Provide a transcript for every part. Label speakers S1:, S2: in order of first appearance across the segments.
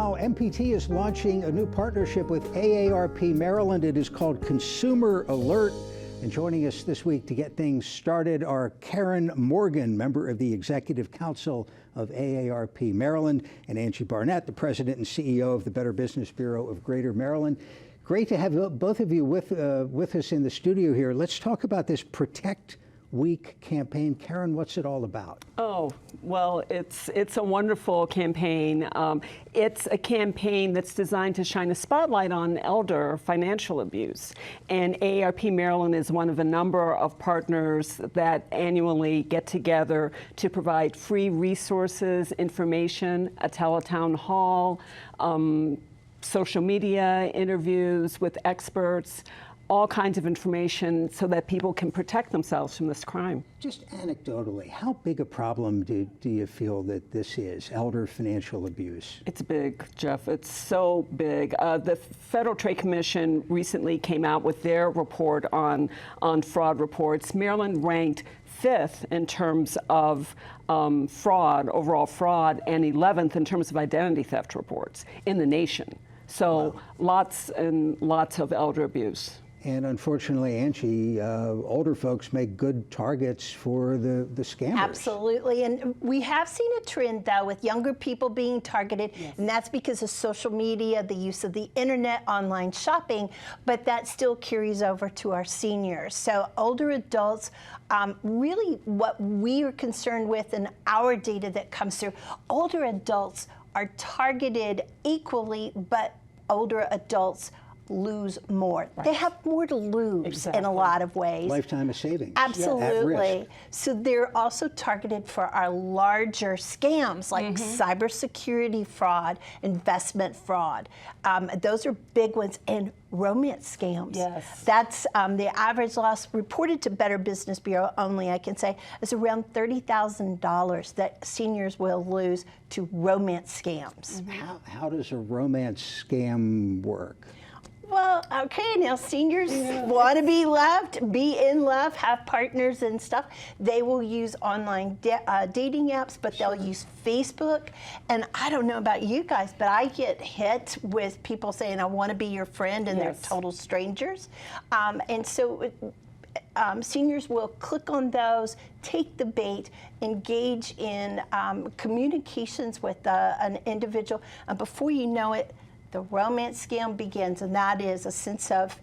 S1: now, MPT is launching a new partnership with AARP Maryland. It is called Consumer Alert. And joining us this week to get things started are Karen Morgan, member of the Executive Council of AARP Maryland, and Angie Barnet, the president and CEO of the Better Business Bureau of Greater Maryland. Great to have both of you with us in the studio here. Let's talk about this Protect Week campaign. Karen, what's it all about?
S2: Oh, well, it's a wonderful campaign. It's a campaign that's designed to shine a spotlight on elder financial abuse. And AARP Maryland is one of a number of partners that annually get together to provide free resources, information, a teletown hall, social media interviews with experts, all kinds of information so that people can protect themselves from this crime.
S1: Just anecdotally, how big a problem do you feel that this is, elder financial abuse?
S2: It's big, Jeff. It's so big. The Federal Trade Commission recently came out with their report on fraud reports. Maryland ranked 5th in terms of fraud, overall fraud, and 11th in terms of identity theft reports in the nation. So wow. Lots and lots of elder abuse.
S1: And unfortunately, Angie, older folks make good targets for the scammers.
S3: Absolutely. And we have seen a trend, though, with younger people being targeted, yes. And that's because of social media, the use of the internet, online shopping, but that still carries over to our seniors. So older adults, really what we are concerned with in our data that comes through, older adults are targeted equally, but older adults lose more. Right. They have more to lose exactly. In a lot of ways.
S1: Lifetime of savings.
S3: Absolutely. So they're also targeted for our larger scams like cybersecurity fraud, investment fraud. Those are big ones, and romance scams.
S2: Yes.
S3: That's the average loss reported to Better Business Bureau only, I can say, is around $30,000 that seniors will lose to romance scams.
S1: How does a romance scam work?
S3: Well, okay, now seniors want to be loved, be in love, have partners and stuff. They will use online dating apps, but they'll use Facebook. And I don't know about you guys, but I get hit with people saying, I want to be your friend, and they're total strangers. And so seniors will click on those, take the bait, engage in communications with an individual, and before you know it, the romance scam begins, and that is a sense of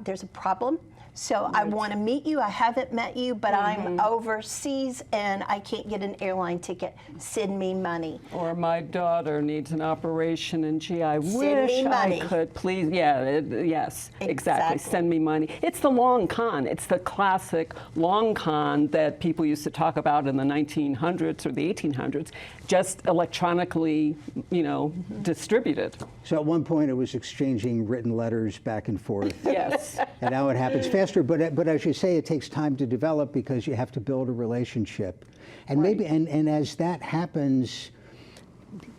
S3: there's a problem. So I want to meet you. I haven't met you, but I'm overseas and I can't get an airline ticket. Send me money.
S2: Or my daughter needs an operation, and gee, I wish I could. Please, yes, exactly. Send me money. It's the long con. It's the classic long con that people used to talk about in the 1900s or the 1800s, just electronically, distributed.
S1: So at one point it was exchanging written letters back and forth.
S2: Yes.
S1: And now it happens faster, but as you say, it takes time to develop because you have to build a relationship. And maybe, and as that happens,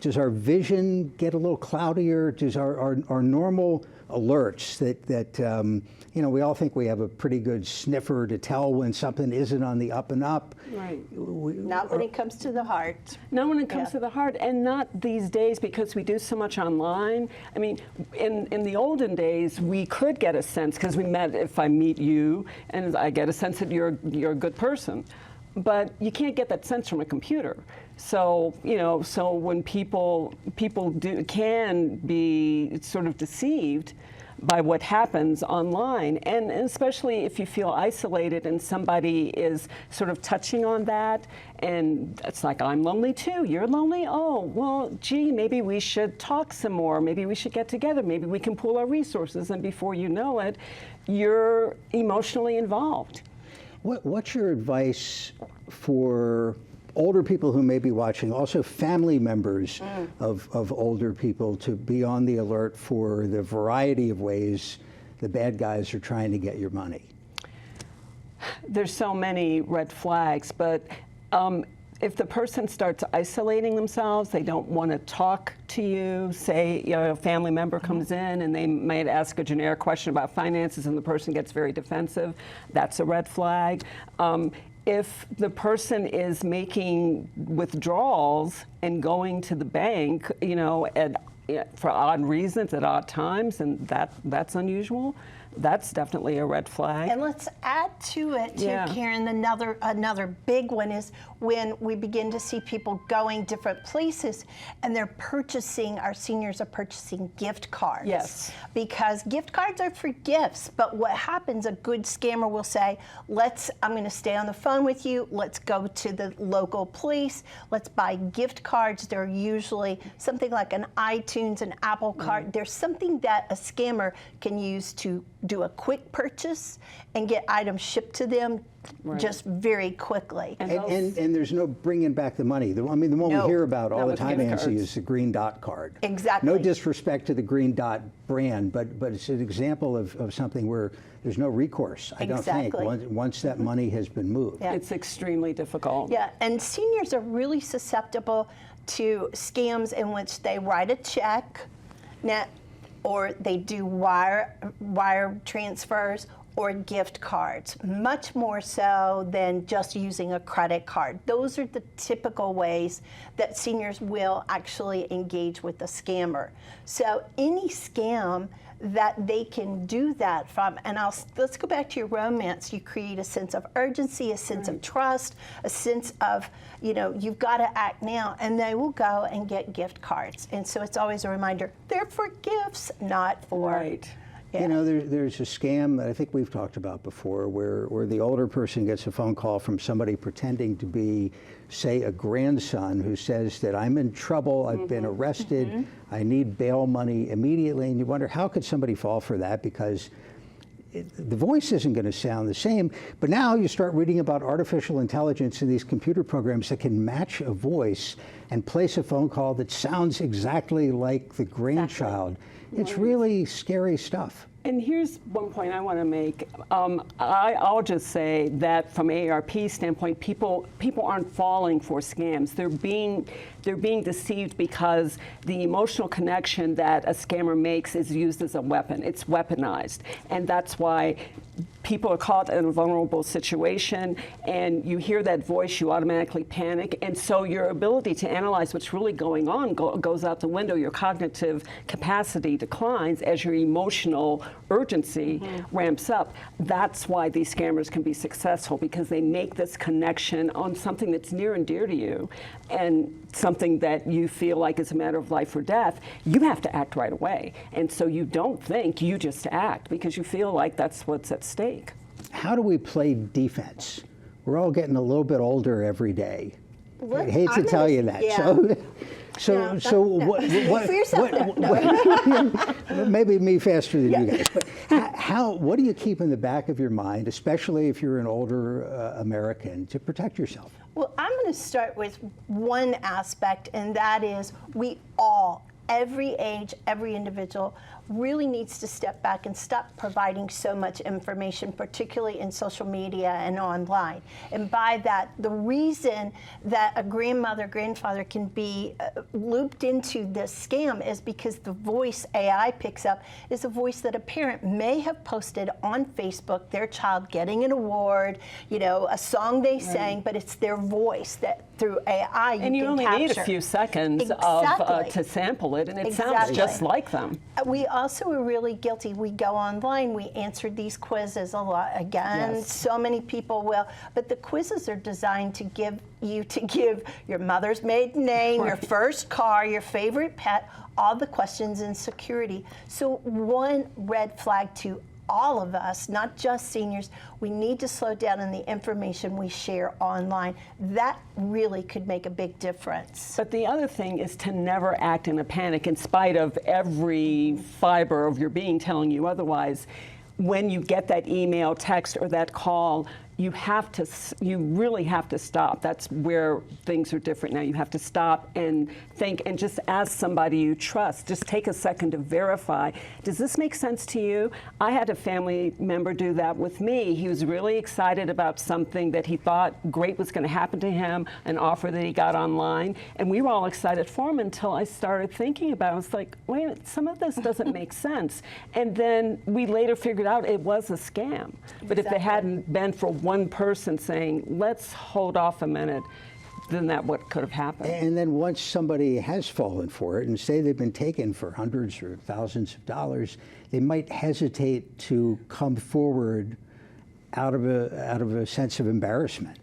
S1: does our vision get a little cloudier? Does our normal alerts that we all think we have a pretty good sniffer to tell when something isn't on the up and up.
S3: Right. Not when it comes to the heart.
S2: Not when it comes to the heart, and not these days because we do so much online. I mean, in the olden days, we could get a sense because if I meet you, and I get a sense that you're a good person. But you can't get that sense from a computer. So, so when people can be sort of deceived by what happens online, and especially if you feel isolated and somebody is sort of touching on that, and it's like, I'm lonely too, you're lonely? Oh, well, gee, maybe we should talk some more, maybe we should get together, maybe we can pool our resources, and before you know it, you're emotionally involved.
S1: What's your advice for older people who may be watching, also family members of older people, to be on the alert for the variety of ways the bad guys are trying to get your money?
S2: There's so many red flags, but if the person starts isolating themselves, they don't want to talk to you, say a family member comes in and they might ask a generic question about finances and the person gets very defensive, that's a red flag. If the person is making withdrawals and going to the bank, at for odd reasons at odd times, and that's unusual. That's definitely a red flag.
S3: And let's add to it, too, Karen, another big one is when we begin to see people going different places and our seniors are purchasing gift cards.
S2: Yes.
S3: Because gift cards are for gifts, but what happens, a good scammer will say, I'm going to stay on the phone with you, let's go to the local place, let's buy gift cards. They're usually something like an iTunes, an Apple card. There's something that a scammer can use to do a quick purchase and get items shipped to them just very quickly.
S1: And there's no bringing back the money. The one we hear about all the time, Angie, is the green dot card.
S3: Exactly.
S1: No disrespect to the green dot brand, but it's an example of something where there's no recourse, I don't think, once that money has been moved.
S2: Yeah. It's extremely difficult.
S3: Yeah, and seniors are really susceptible to scams in which they write a check, or they do wire transfers or gift cards, much more so than just using a credit card. Those are the typical ways that seniors will actually engage with the scammer. So any scam that they can do that from, and let's go back to your romance. You create a sense of urgency, a sense of trust, a sense of, you've got to act now, and they will go and get gift cards. And so it's always a reminder, they're for gifts, not for...
S2: Right.
S1: Yeah. There's a scam that I think we've talked about before where the older person gets a phone call from somebody pretending to be, say, a grandson who says that I'm in trouble, I've been arrested, I need bail money immediately. And you wonder, how could somebody fall for that? Because the voice isn't going to sound the same. But now you start reading about artificial intelligence in these computer programs that can match a voice and place a phone call that sounds exactly like the grandchild. It's really scary stuff.
S2: And here's one point I want to make. I'll just say that from AARP standpoint, people aren't falling for scams. They're being deceived because the emotional connection that a scammer makes is used as a weapon. It's weaponized, and that's why people are caught in a vulnerable situation, and you hear that voice, you automatically panic, and so your ability to analyze what's really going on goes out the window. Your cognitive capacity declines as your emotional urgency ramps up. That's why these scammers can be successful, because they make this connection on something that's near and dear to you, and something that you feel like is a matter of life or death. You have to act right away, and so you don't think, you just act because you feel like that's what's at stake.
S1: How do we play defense? We're all getting a little bit older every day. I hate to tell you that.
S3: Yeah.
S1: Maybe me faster than you guys. But what do you keep in the back of your mind, especially if you're an older American, to protect yourself?
S3: Well, I'm going to start with one aspect, and that is we all, every age, every individual, really needs to step back and stop providing so much information, particularly in social media and online. And by that, the reason that a grandmother, grandfather can be looped into this scam is because the voice AI picks up is a voice that a parent may have posted on Facebook, their child getting an award, a song they sang, but it's their voice that through AI you can capture.
S2: And you only need a few seconds to sample it, and it sounds just like them.
S3: We also are really guilty. We go online, we answered these quizzes a lot. Again, so many people will, but the quizzes are designed to give your mother's maiden name, your first car, your favorite pet, all the questions in security. So one red flag to all of us, not just seniors, we need to slow down on the information we share online. That really could make a big difference.
S2: But the other thing is to never act in a panic in spite of every fiber of your being telling you otherwise. When you get that email, text, or that call, you really have to stop. That's where things are different now. You have to stop and think and just ask somebody you trust. Just take a second to verify. Does this make sense to you? I had a family member do that with me. He was really excited about something that he thought great was going to happen to him, an offer that he got online. And we were all excited for him until I started thinking about it. I was like, wait a minute, some of this doesn't make sense. And then we later figured out it was a scam. But if it hadn't been for one person saying, let's hold off a minute, than that what could have happened.
S1: And then once somebody has fallen for it and say they've been taken for hundreds or thousands of dollars, they might hesitate to come forward out of a sense of embarrassment.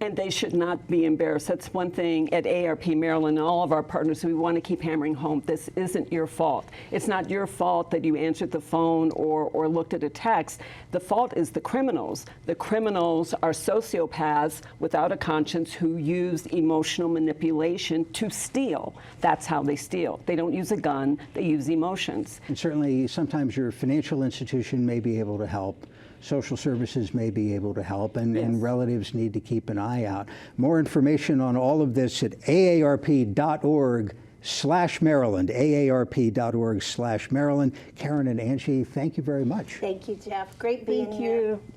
S2: And they should not be embarrassed. That's one thing at AARP Maryland and all of our partners, we want to keep hammering home, this isn't your fault. It's not your fault that you answered the phone or looked at a text. The fault is the criminals. The criminals are sociopaths without a conscience who use emotional manipulation to steal. That's how they steal. They don't use a gun, they use emotions.
S1: And certainly sometimes your financial institution may be able to help. Social services may be able to help, and relatives need to keep an eye out. More information on all of this at aarp.org/Maryland, aarp.org/Maryland. Karen and Angie, thank you very much.
S3: Thank you, Jeff. Great being here.
S2: Thank you.